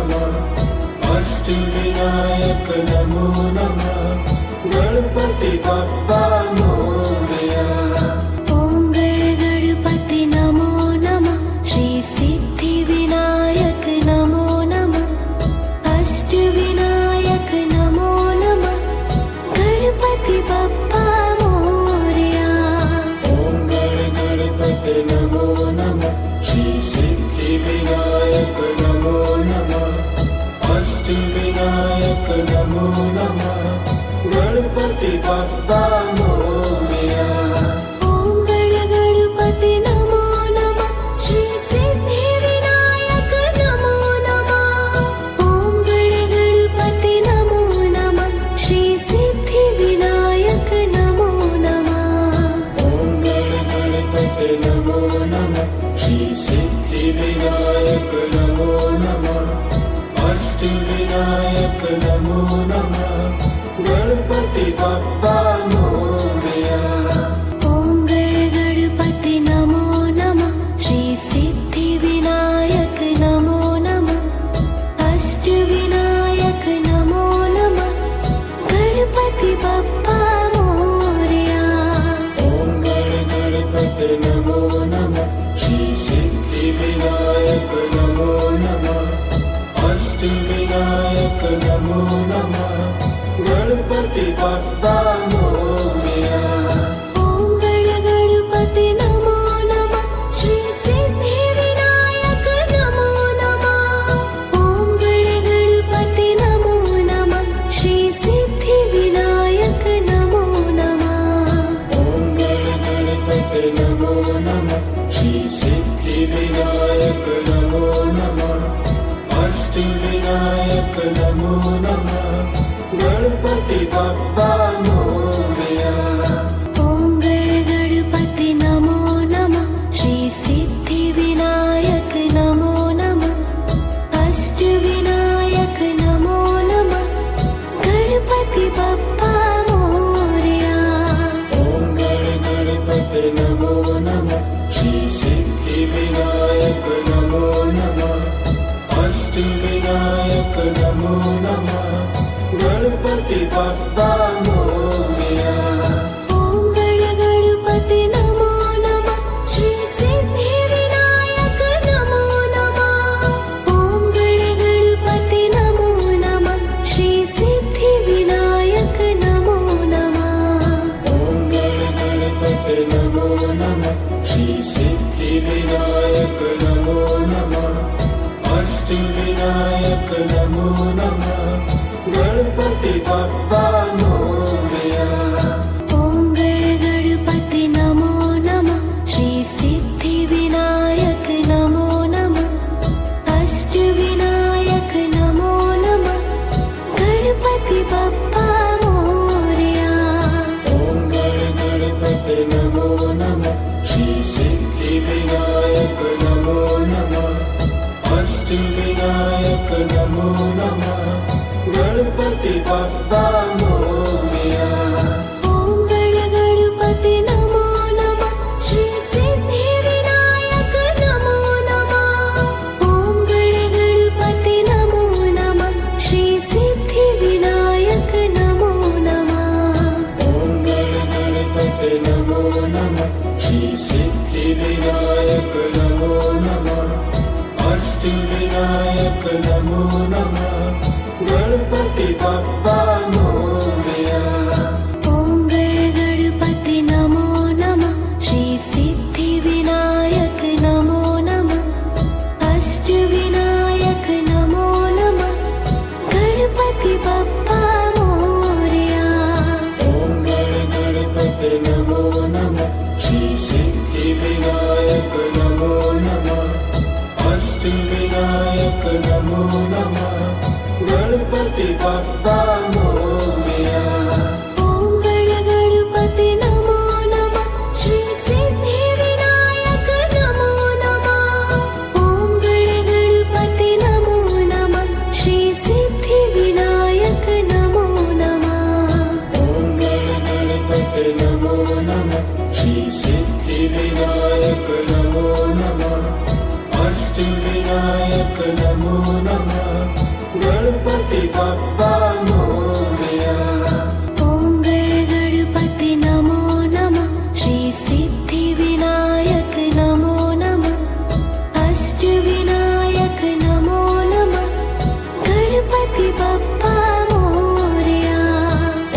नमः अष्टविनायक नमो नमः गणपति बप्पा मोरया ॐ गणपति नमो नमः श्री सिद्धिविनायक नमो नमः अष्टविनायक नमो नमः गणपति बप्पा मोरया ॐ गणपति नमो नमः श्री सिद्धिविनायक नमो नमः नमो नमः गणपति बप्पा मोरया। ॐ गणपति नमो नमः श्री सिद्धिविनायक नमो नमः। ॐ गणपति नमो नमः श्री सिद्धिविनायक नमो नमः। ॐ गणपति नमो नमः श्री सिद्धिविनायक नमो नमः अष्टविनायक नमो नमः गणपति बप्पा मोरया। ॐ गणपति नमो नमः श्री सिद्धिविनायक नमो नमः अष्टविनायक नमो नमः गणपति बप्पा मोरया। ॐ गणपति नमो नमः श्री सिद्धिविनायक नमो नमः अष्टविनायक नमो नमः गणपति बप्पा मोरया। ॐ गणपति नमो नमः श्री सिद्धिविनायक नमो नमः। ॐ गणपति नमो नमः श्री सिद्धिविनायक नमो नमः। ॐ गणपति नमो नमः श्री सिद्धिविनायक नमो नमः अष्टविनायक नमो नमः गणपति बप्पा मोरया। ॐ गणपति नमो नमः श्री सिद्धिविनायक नमो नमः अष्टविनायक नमो नमः गणपति बप्पा मोरया। ॐ गणपति नमो नमः श्री सिद्धिविनायक नमो नमः अष्टविनायक नमो नमः गणपति बप्पा मोरया। ॐ गणपति नमो नमः श्री सिद्धिविनायक नमो नमः। ॐ गणपति नमो नमः श्री सिद्धिविनायक नमो नमः। ॐ गणपति नमो नमः श्री सिद्धिविनायक नमो नमः अष्टविनायक नमो नमः गणपति बप्पा मोरया। ॐ गणपति नमो नमः श्री सिद्धिविनायक नमो नमः अष्टविनायक नमो नमः गणपति बप्पा मोरया। ॐ गणपति नमो नमः श्री सिद्धिविनायक नमो नमः अष्टविनायक नमो नमः गणपति बप्पा मोरया। ॐ गणपति नमो नमः श्री सिद्धिविनायक नमो नमः। ॐ गणपति नमो नमः श्री सिद्धिविनायक नमो नमः। ॐ गणपति नमो नमः श्री सिद्धिविनायक नमो नमः अष्टविनायक नमो नमः गणपति बप्पा मोरया। ॐ गणपति नमो नमः श्री सिद्धिविनायक नमो नमः अष्टविनायक नमो नमः गणपति बप्पा मोरया। ॐ गणपति नमो नमः श्री सिद्धिविनायक नमो नमः अष्टविनायक नमो नमः गणपति बप्पा मोरया। ॐ गणपति नमो नमः श्री सिद्धिविनायक नमो नमः। ॐ गणपति नमो नमः श्री सिद्धिविनायक नमो नमः। ॐ गणपति नमो नमः श्री सिद्धिविनायक नमो नमः अष्टविनायक नमो नमः गणपति बप्पा मोरया। ॐ गणपति नमो नमः श्री सिद्धिविनायक नमो नमः अष्टविनायक नमो नमः गणपति बप्पा मोरया।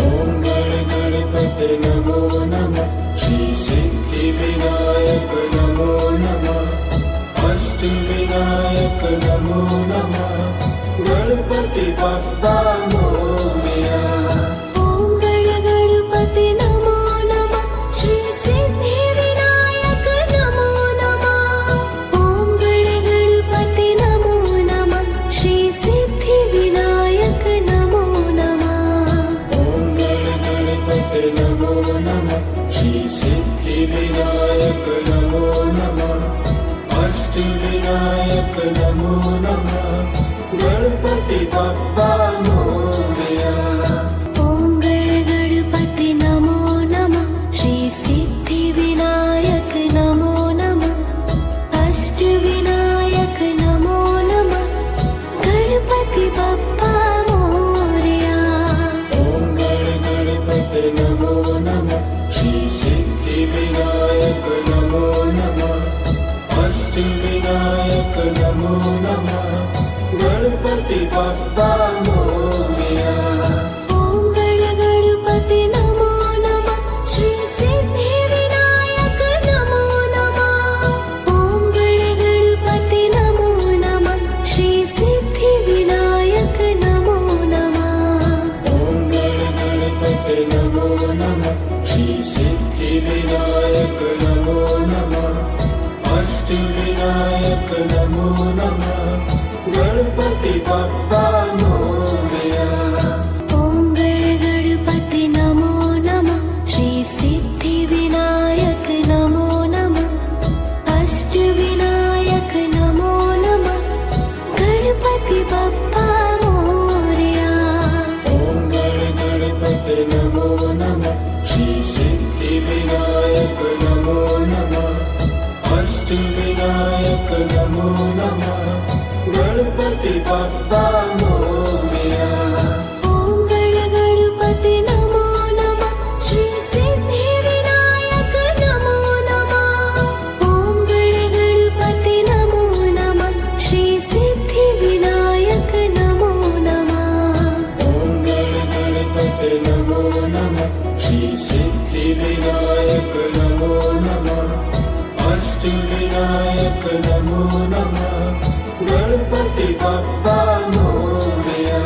ॐ गणपति नमो नमः श्री सिद्धिविनायक नमो नमः अष्टविनायक नमो नमः गणपति बप्पा मोरया। ॐ गणपति नमो नमः श्री सिद्धिविनायक नमो नमः। ॐ गणपति नमो नमः श्री सिद्धिविनायक नमो नमः। ॐ गणपति नमो नमः श्री सिद्धिविनायक नमो नमः। अष्टविनायक नमो नमः। गणपति बप्पा मोरया। ॐ गणपति नमो नमः श्री सिद्धिविनायक नमो नमः। अष्टविनायक नमो नमः। गणपति बप्पा मोरया। ॐ गणपति नमो नमः श्री सिद्धिविनायक नमो नमः। अष्टविनायक नमो नमः। गणपति बप्पा मोरया। ॐ गणपति नमो नमः श्री सिद्धिविनायक नमो नमः। ॐ गणपति नमो नमः श्री सिद्धिविनायक नमो नमः। ॐ गणपति नमो नमः श्री सिद्धिविनायक नमो नमः। अष्टविनायक नमो नमः। गणपति बप्पा मोरया। ॐ गणपति नमो नमः श्री सिद्धिविनायक नमो नमः। अष्टविनायक नमो नमः। गणपति बप्पा मोरया। ॐ गणपति नमो नमः श्री सिद्धिविनायक नमो नमः। अष्टविनायक नमो नमः। गणपति बप्पा मोरया। ॐ गणपति नमो नमः श्री सिद्धिविनायक नमो नमः। ॐ गणपति नमो नमः श्री सिद्धिविनायक नमो नमः। ॐ गणपति नमो नमः श्री सिद्धिविनायक नमो नमः। अष्टविनायक नमो नमः। गणपति बप्पा मोरया।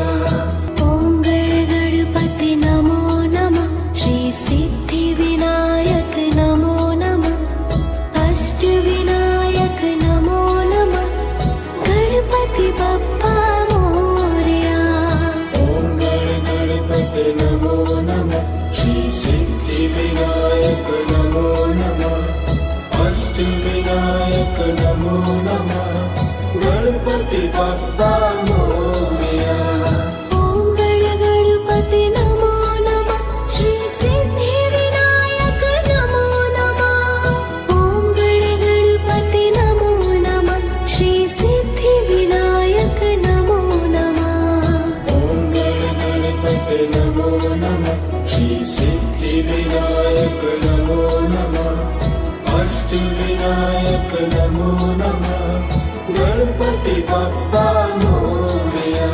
ॐ गणपति नमो नमः श्री सिद्धिविनायक नमो नमः। अष्टविनायक नमो नमः। गणपति बप्पा मोरया। ॐ गणपति नमो नमः श्री सिद्धिविनायक नमो नमः। अष्टविनायक नमो नमः। गणपति बप्पा मोरया। ॐ गणपति नमो नमः श्री सिद्धिविनायक नमो नमः। ॐ गणपति नमो नमः श्री सिद्धिविनायक नमो नमः। ॐ गणपति नमो नमः श्री सिद्धिविनायक नमो नमः। अष्टविनायक नमो नमः। गणपति बप्पा मोरया।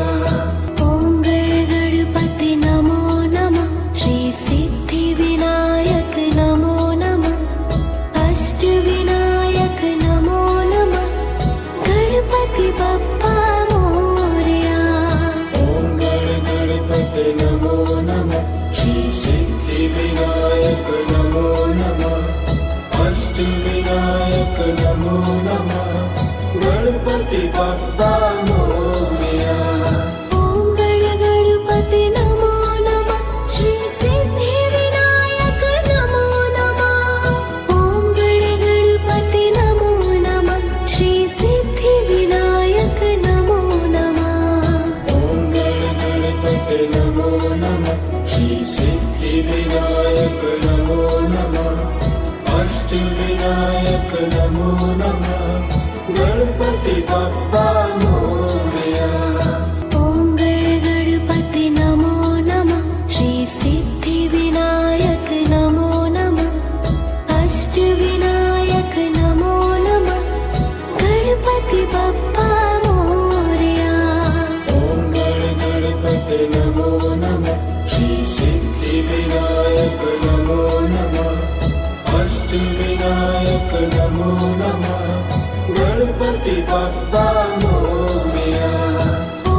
ॐ गणपति नमो नमः श्री सिद्धिविनायक नमो नमः। अष्टविनायक नमो नमः। गणपति बप्पा मोरया। ॐ गणपति नमो नमः श्री सिद्धिविनायक नमो नमः। अष्टविनायक नमो नमः। गणपति बप्पा मोरया। ॐ गणपति नमो नमः श्री सिद्धिविनायक नमो नमः। ॐ गणपति नमो नमः श्री सिद्धिविनायक नमो नमः। ॐ गणपति नमो नमः श्री सिद्धिविनायक नमो नमः। अष्टविनायक नमो नमः। गणपति बप्पा मोरया। ॐ गणपति नमो नमः श्री सिद्धिविनायक नमो नमः। अष्टविनायक नमो नमः। गणपति बप्पा मोरया। ॐ गणपति नमो नमः श्री सिद्धिविनायक नमो नमः। अष्टविनायक नमो नमः। गणपति बप्पा मोरया। ॐ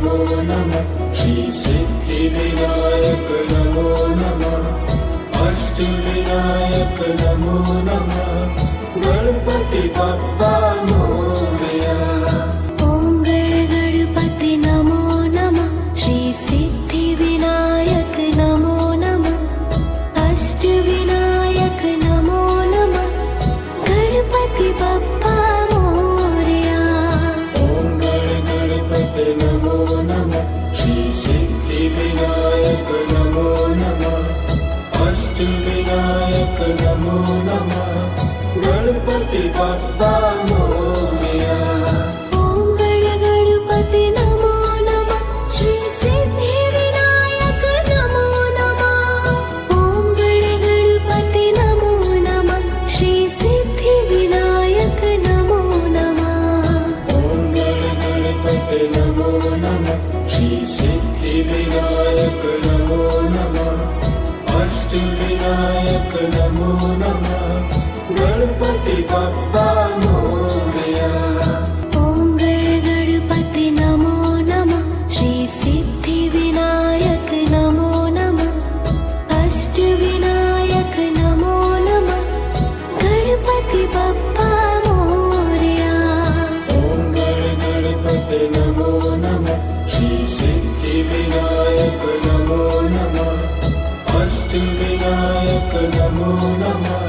नमो नमः श्री सिद्धिविनायक नमो नमः अष्टविनायक नमो नमः गणपति बप्पा मोरया। ॐ गणपति नमो नमः श्री सिद्धिविनायक नमो नमः अष्टविनायक नमो नमः गणपति बप्पा मोरया। ॐ गणपति नमो नमः श्री सिद्धिविनायक नमो नमः अष्टविनायक नमो नमः गणपति बप्पा मोरया। ॐ गणपति नमो नमः श्री सिद्धिविनायक नमो नमः ॐ गणपति नमो नमः श्री सिद्धिविनायक नमो नमः। ॐ गणपति नमो नमः श्री सिद्धिविनायक नमो नमः अष्टविनायक नमो नमः गणपति बप्पा मोरया। ॐ गणपति नमो नमः श्री सिद्धिविनायक नमो नमः अष्टविनायक नमो नमः गणपति बप्पा मोरया। ॐ गणपति नमो नमः श्री सिद्धिविनायक नमो नमः अष्टविनायक नमो नमः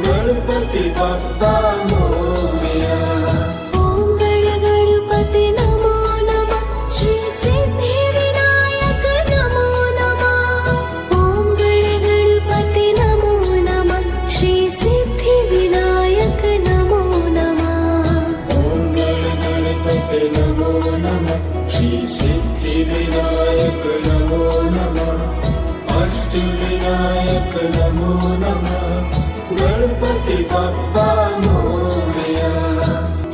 गणपति बप्पा मोरया। ॐ गणपति नमो नमः श्री सिद्धिविनायक नमो नमः ॐ गणपति नमो नमः श्री सिद्धिविनायक नमो नमः। ॐ गणपति नमो नमः श्री सिद्धिविनायक नमो नमः अष्टविनायक नमो नमः गणपति बप्पा मोरया।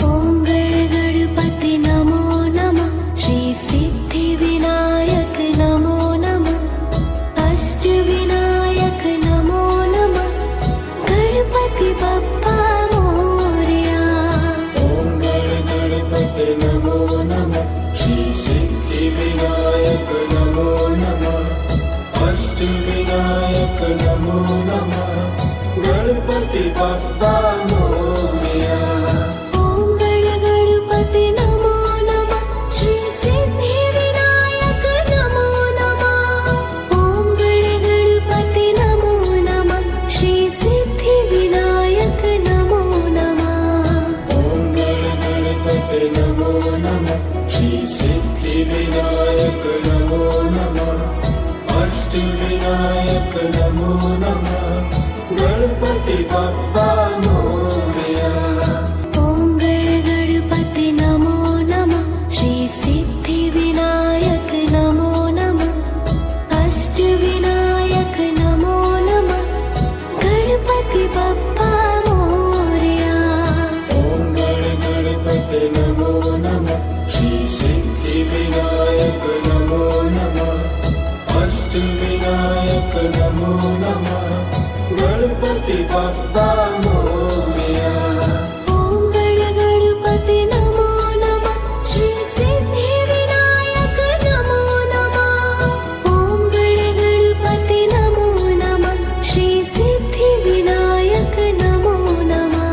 ॐ गणपति नमो नमः श्री सिद्धिविनायक नमो नमः अष्टविनायक नमो नमः गणपति बप्पा मोरया। ॐ गणपति नमो नमः श्री सिद्धिविनायक नमो नमः अष्टविनायक नमो नमः गणपति बप्पा मोरया। ॐ गणपति नमो नमः श्री सिद्धिविनायक नमो नमः ॐ गणपति नमो नमः श्री सिद्धिविनायक नमो नमः। ॐ गणपति नमो नमः श्री सिद्धिविनायक नमो नमः अष्टविनायक नमो नमः गणपति बप्पा मोरया। ॐ गणपति नमो नमः श्री सिद्धिविनायक नमो नमः अष्टविनायक नमो नमः गणपति बप्पा मोरया। ॐ गणपति नमो नमः श्री सिद्धिविनायक नमो नमः अष्टविनायक नमो नमः गणपति बप्पा मोरया। ॐ गणपति नमो नमः श्री सिद्धिविनायक नमो नमः ॐ गणपति नमो नमः श्री सिद्धिविनायक नमो नमः।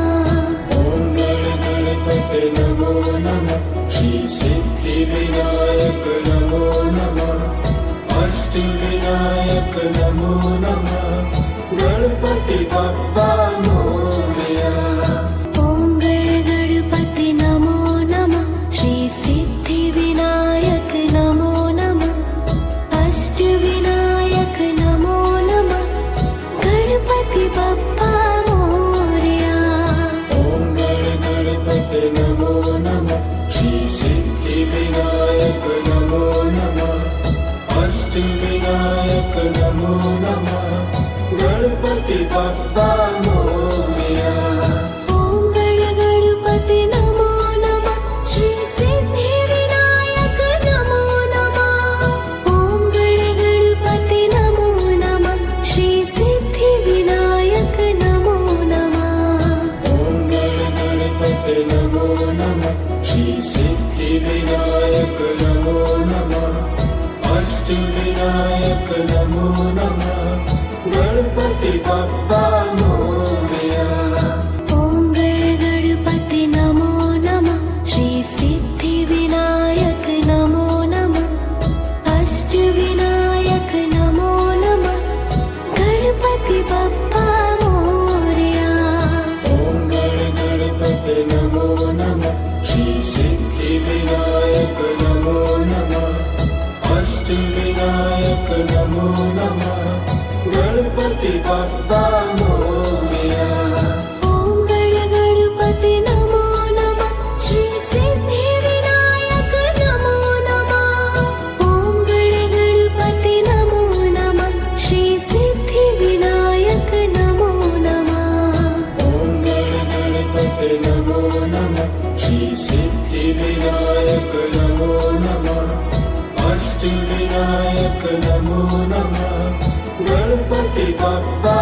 ॐ गणपति नमो नमः श्री सिद्धिविनायक नमो नमः अष्टविनायक नमो नमः गणपति बप्पा मोरया। ॐ गणपति नमो नमः श्री सिद्धिविनायक नमो नमः अष्टविनायक नमो नमः गणपति बप्पा मोरया। ॐ गणपति नमो नमः श्री सिद्धिविनायक नमो नमः अष्टविनायक नमो नमः गणपति बप्पा मोरया। ॐ गणपति नमो नमः श्री सिद्धिविनायक नमो नमः ॐ गणपति नमो नमः श्री सिद्धिविनायक नमो नमः। ॐ गणपति नमो नमः श्री सिद्धिविनायक नमो नमः नमो नमः गणपति बप्पा मोरया ॐ गणपति नमो नमः श्री सिद्धिविनायक नमो नमः अष्टविनायक नमो नमः गणपति बप्पा मोरया ॐ गणपति नमो नमः श्री सिद्धिविनायक नमो नमः अष्टविनायक नमो नमः गणपति बप्पा मोरया ॐ गणपति नमो नमः श्री सिद्धिविनायक नमो नमः ॐ गणपति नमो नमः श्री सिद्धिविनायक नमो नमः ॐ गणपति नमो नमः श्री सिद्धिविनायक नमो नमः अष्टविनायक नमो नमः गणपति बप्पा